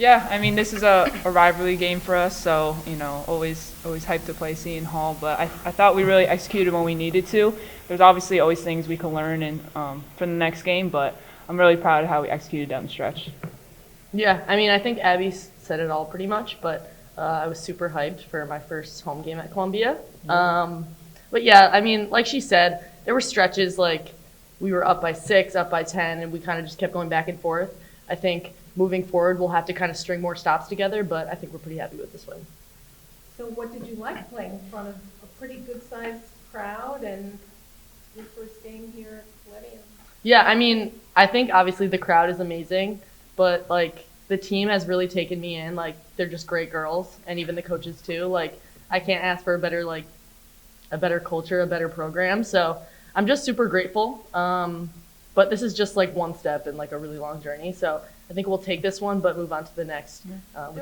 Yeah, I mean, this is a rivalry game for us, so, always hyped to play Seton Hall. But I thought we really executed when we needed to. There's obviously always things we can learn for the next game, but I'm really proud of how we executed down the stretch. Yeah, I mean, I think Abby said it all pretty much, but I was super hyped for my first home game at Columbia. But yeah, I mean, like she said, there were stretches like we were up by 6, up by 10, and we kind of just kept going back and forth. I think moving forward, we'll have to kind of string more stops together, but I think we're pretty happy with this win. So what did you like playing in front of a pretty good-sized crowd and your first game here at Cecelia? Yeah, I mean, I think obviously the crowd is amazing, but like the team has really taken me in. Like they're just great girls, and even the coaches too. Like I can't ask for a better culture, a better program. So I'm just super grateful. But this is just like one step in like a really long journey. So I think we'll take this one, but move on to the next with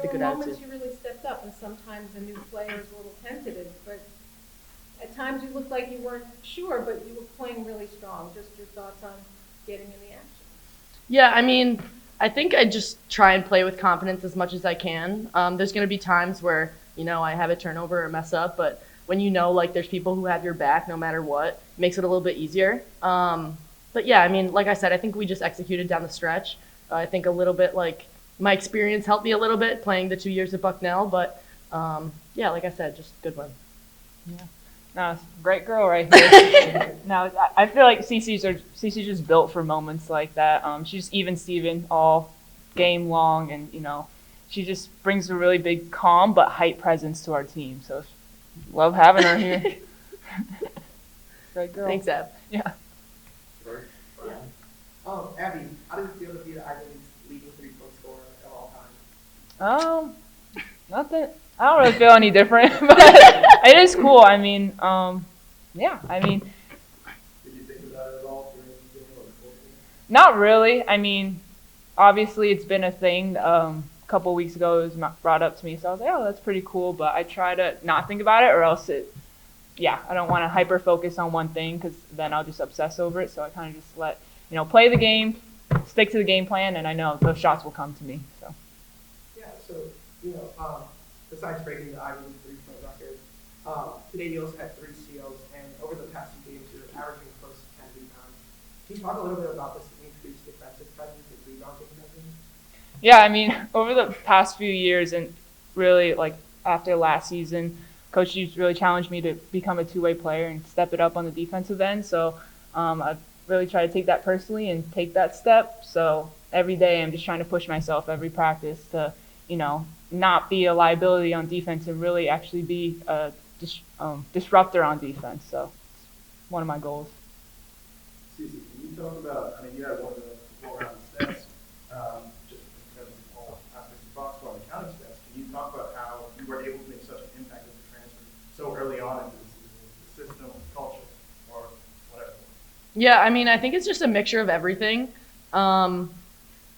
a good attitude. There were moments you really stepped up, and sometimes a new player is a little tentative, but at times you looked like you weren't sure, but you were playing really strong. Just your thoughts on getting in the action? Yeah, I mean, I think I just try and play with confidence as much as I can. There's going to be times where, I have a turnover or mess up, but when like there's people who have your back no matter what, it makes it a little bit easier. But yeah, I mean, like I said, I think we just executed down the stretch. I think a little bit like my experience helped me a little bit playing the 2 years at Bucknell, but yeah, like I said, just good win. Yeah. No, great girl right here. No, I feel like Cece's just built for moments like that. She's even Steven all game long, and she just brings a really big calm but height presence to our team. So love having her here. Great girl. Thanks, Ab. Yeah. Abbey, how does it feel to be the Ivy League's leading three-point scorer at all times? Nothing. I don't really feel any different, but it is cool. I mean, yeah. I mean, Did you think about it at all during the game or before the game? not really. I mean, obviously it's been a thing. A couple weeks ago it was brought up to me, so I was like, oh, that's pretty cool. But I try to not think about it, or else I don't want to hyper focus on one thing because then I'll just obsess over it. So I kind of just let play the game, stick to the game plan, and I know those shots will come to me. So. Yeah, so, besides breaking the Ivy League three-point record, today you also had 3 steals, and over the past few games you're averaging close to 10 rebounds. Can you talk a little bit about this increased defensive presence and rebounding presence? Yeah, I mean, over the past few years and really like after last season, Coach Hughes really challenged me to become a two-way player and step it up on the defensive end. So I really try to take that personally and take that step. So every day I'm just trying to push myself every practice to, not be a liability on defense and really actually be a disruptor on defense. So it's one of my goals. Cece, can you talk about, you had one of the all-around stats, just in terms of all aspects of basketball and counting stats. Can you talk about how you were able to make such an impact as a transfer so early on into the system, culture, or whatever? Yeah, I mean, I think it's just a mixture of everything.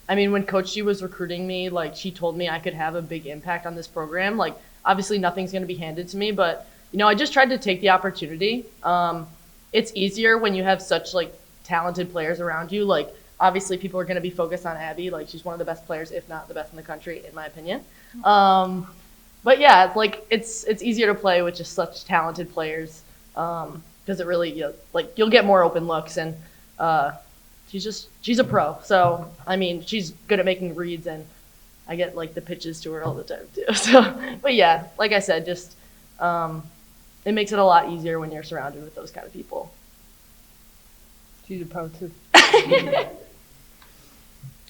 When Coach G was recruiting me, like she told me I could have a big impact on this program. Like obviously nothing's going to be handed to me, but I just tried to take the opportunity. It's easier when you have such like talented players around you. Like obviously people are going to be focused on Abby. Like she's one of the best players, if not the best in the country, in my opinion. But yeah, it's like it's easier to play with just such talented players because it really you'll get more open looks, and she's a pro. So I mean, she's good at making reads, and I get like the pitches to her all the time too. So, but yeah, like I said, just it makes it a lot easier when you're surrounded with those kind of people. She's a pro too.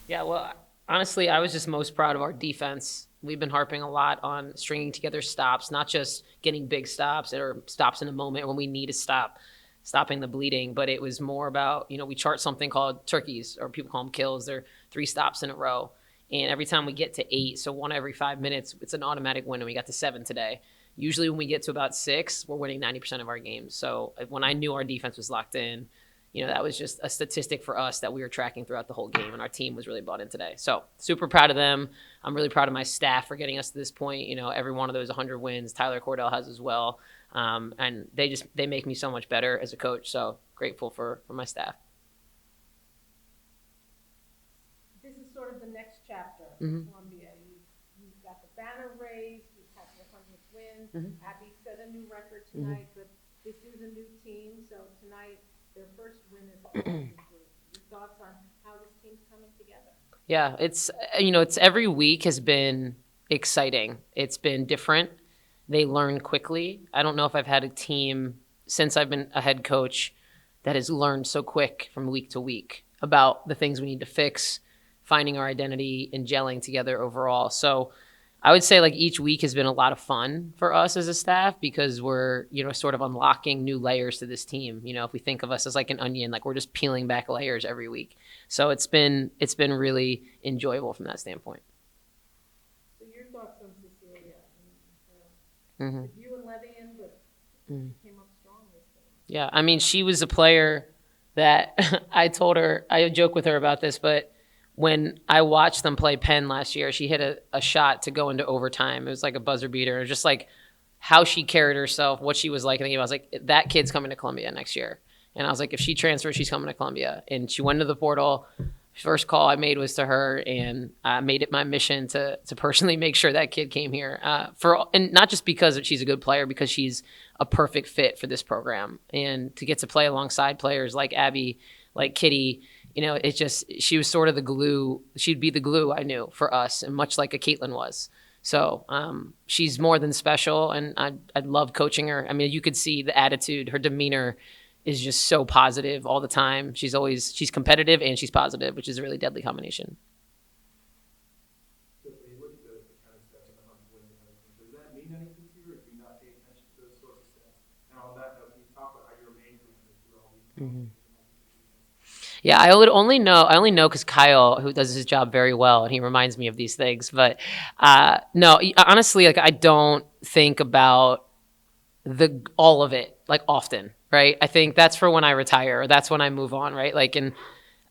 Yeah, well, honestly, I was just most proud of our defense. We've been harping a lot on stringing together stops, not just getting big stops or stops in a moment when we need to stop, stopping the bleeding, but it was more about, we chart something called turkeys, or people call them kills. They're 3 stops in a row. And every time we get to 8, so 1 every 5 minutes, it's an automatic win, and we got to 7 today. Usually when we get to about 6, we're winning 90% of our games. So when I knew our defense was locked in, that was just a statistic for us that we were tracking throughout the whole game, and our team was really bought in today. So super proud of them. I'm really proud of my staff for getting us to this point. Every one of those 100 wins, Tyler Cordell has as well. And they make me so much better as a coach. So grateful for my staff. This is sort of the next chapter Mm-hmm. in Columbia. You in. Mhm. Abbey set a new record tonight, but this is a new team, so tonight, their first win is the group. Your thoughts on how this team's coming together? Yeah, it's every week has been exciting. It's been different. They learn quickly. I don't know if I've had a team since I've been a head coach that has learned so quick from week to week about the things we need to fix, finding our identity and gelling together overall. So I would say like each week has been a lot of fun for us as a staff because we're, sort of unlocking new layers to this team. If we think of us as like an onion, like we're just peeling back layers every week. So it's been really enjoyable from that standpoint. So your thoughts on Cecelia? Mm-hmm. You and Levy in, but she came up strong this game. Yeah, I mean, she was a player that I told her, I joke with her about this, but when I watched them play Penn last year, she hit a shot to go into overtime. It was like a buzzer beater. It was just like how she carried herself, what she was like. I was like, that kid's coming to Columbia next year. And I was like, if she transfers, she's coming to Columbia. And she went to the portal. First call I made was to her, and I made it my mission to personally make sure that kid came here. And not just because she's a good player, because she's a perfect fit for this program. And to get to play alongside players like Abbey, like Kitty, it's just, she was sort of the glue. She'd be the glue, I knew, for us, and much like a Caitlin was. So she's more than special, and I love coaching her. I mean, you could see the attitude, her demeanor is just so positive all the time. She's competitive and she's positive, which is a really deadly combination. So when you look at the kind of stats and the 100 wins and everything, does that mean anything to you, or do you not pay attention to those sorts of stats? And on that note, can you talk about how you remain competitive through all these Yeah, I only know because Kyle, who does his job very well, and he reminds me of these things. But no, honestly, like I don't think about all of it like often, right? I think that's for when I retire, or that's when I move on, right? Like, and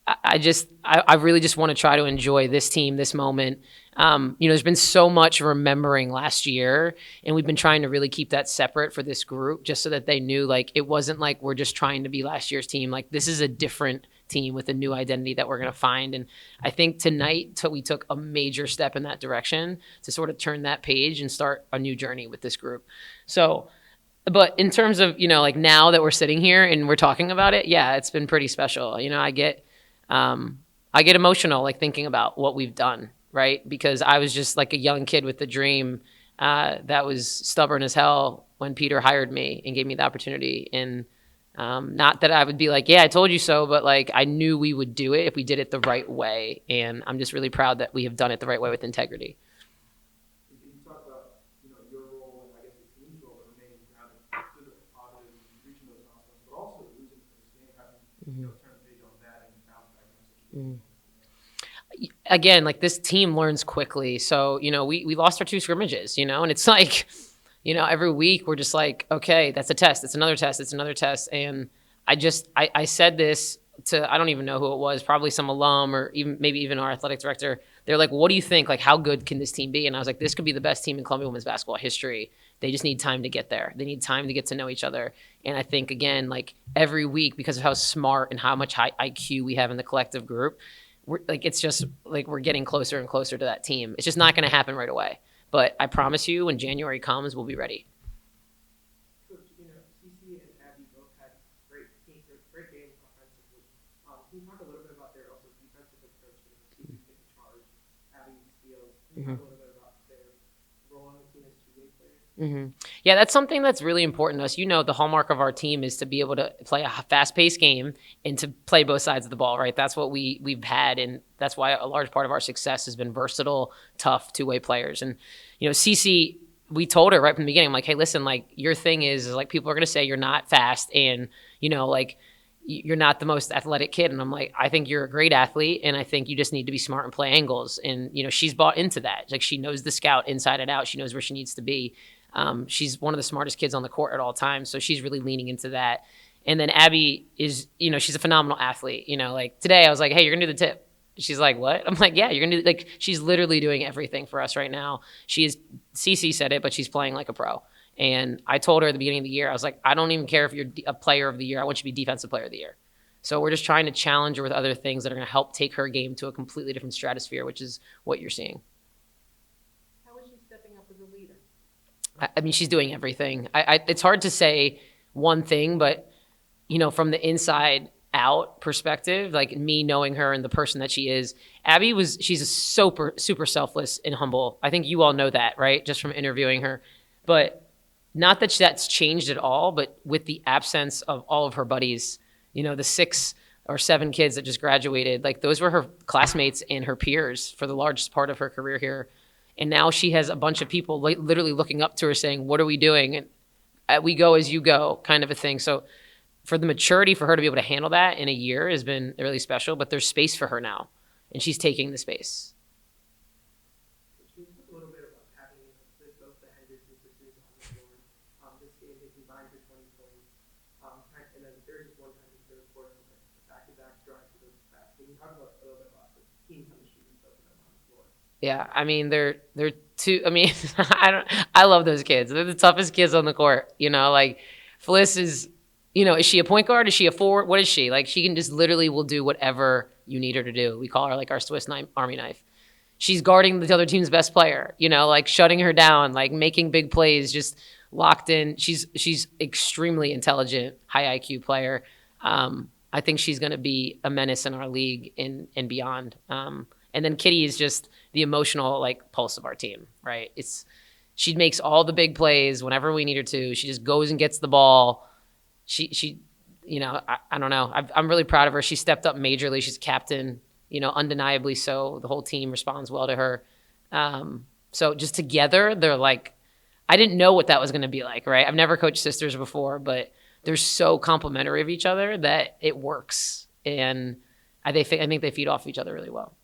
I really just want to try to enjoy this team, this moment. There's been so much remembering last year, and we've been trying to really keep that separate for this group, just so that they knew like it wasn't like we're just trying to be last year's team. Like this is a different team with a new identity that we're going to find. And I think tonight we took a major step in that direction to sort of turn that page and start a new journey with this group. So, but in terms of, like now that we're sitting here and we're talking about it, yeah, it's been pretty special. I get emotional, like thinking about what we've done, right? Because I was just like a young kid with a dream that was stubborn as hell when Peter hired me and gave me the opportunity. And not that I would be like, yeah, I told you so, but like I knew we would do it if we did it the right way. And I'm just really proud that we have done it the right way with integrity. Can you talk about, your role and I guess the team's role in remaining grounded to the positive, reaching those milestones, but also losing for this game, having turn the page on that and bounce back on such a Again, like this team learns quickly. So, we lost our 2 scrimmages, and it's like, every week we're just like, okay, that's a test. It's another test. It's another test. And I said this to, I don't even know who it was, probably some alum or maybe even our athletic director. They're like, what do you think? Like, how good can this team be? And I was like, this could be the best team in Columbia women's basketball history. They just need time to get there. They need time to get to know each other. And I think, again, like every week, because of how smart and how much high IQ we have in the collective group, it's just like we're getting closer and closer to that team. It's just not going to happen right away. But I promise you, when January comes, we'll be ready. Coach, Cece and Abbey both had great games offensively. Can you talk a little bit about their also defensive approach? Cece taking charge, Abbey steals. Can you talk a little bit about their role on the team as two-way players? Yeah, that's something that's really important to us. The hallmark of our team is to be able to play a fast-paced game and to play both sides of the ball, right? That's what we've had, and that's why a large part of our success has been versatile, tough, two-way players. And, Cece, we told her right from the beginning, I'm like, hey, listen, like, your thing is like, people are going to say you're not fast and, like, you're not the most athletic kid. And I'm like, I think you're a great athlete, and I think you just need to be smart and play angles. And, she's bought into that. Like, she knows the scout inside and out. She knows where she needs to be. She's one of the smartest kids on the court at all times, so she's really leaning into that. And then Abbey is, she's a phenomenal athlete. Like today I was like, hey, you're going to do the tip. She's like, what? I'm like, yeah, you're going to do, like, she's literally doing everything for us right now. Cece said it, but she's playing like a pro. And I told her at the beginning of the year, I was like, I don't even care if you're a player of the year. I want you to be defensive player of the year. So we're just trying to challenge her with other things that are going to help take her game to a completely different stratosphere, which is what you're seeing. How is she stepping up as a leader? I mean, she's doing everything. It's hard to say one thing, but from the inside out perspective, like me knowing her and the person that she is, she's a super selfless and humble. I think you all know that, right? Just from interviewing her. But not that that's changed at all, but with the absence of all of her buddies, the 6 or 7 kids that just graduated, like those were her classmates and her peers for the largest part of her career here. And now she has a bunch of people literally looking up to her saying, what are we doing? And we go as you go, kind of a thing. So for the maturity for her to be able to handle that in a year has been really special, but there's space for her now, and she's taking the space. Can you talk a little bit about having both the Hendricks and sisters on the board? This game, they combined for 20 points. And then there was one time in the third quarter, like back-to-back drives to the back. Can you talk about a little bit about the team chemistry and both of them on the floor? Yeah, I mean they're two. I mean, I love those kids. They're the toughest kids on the court. Like Fliss is. Is she a point guard? Is she a forward? What is she? Like, she can just literally will do whatever you need her to do. We call her like our Swiss Army knife. She's guarding the other team's best player, like shutting her down, like making big plays, just locked in. She's extremely intelligent, high IQ player. I think she's going to be a menace in our league and beyond. And then Kitty is just the emotional like pulse of our team, right? She makes all the big plays whenever we need her to. She just goes and gets the ball. She, I don't know. I'm really proud of her. She stepped up majorly. She's captain, undeniably so. The whole team responds well to her. So just together, they're like, I didn't know what that was going to be like, right? I've never coached sisters before, but they're so complementary of each other that it works. And I think they feed off each other really well.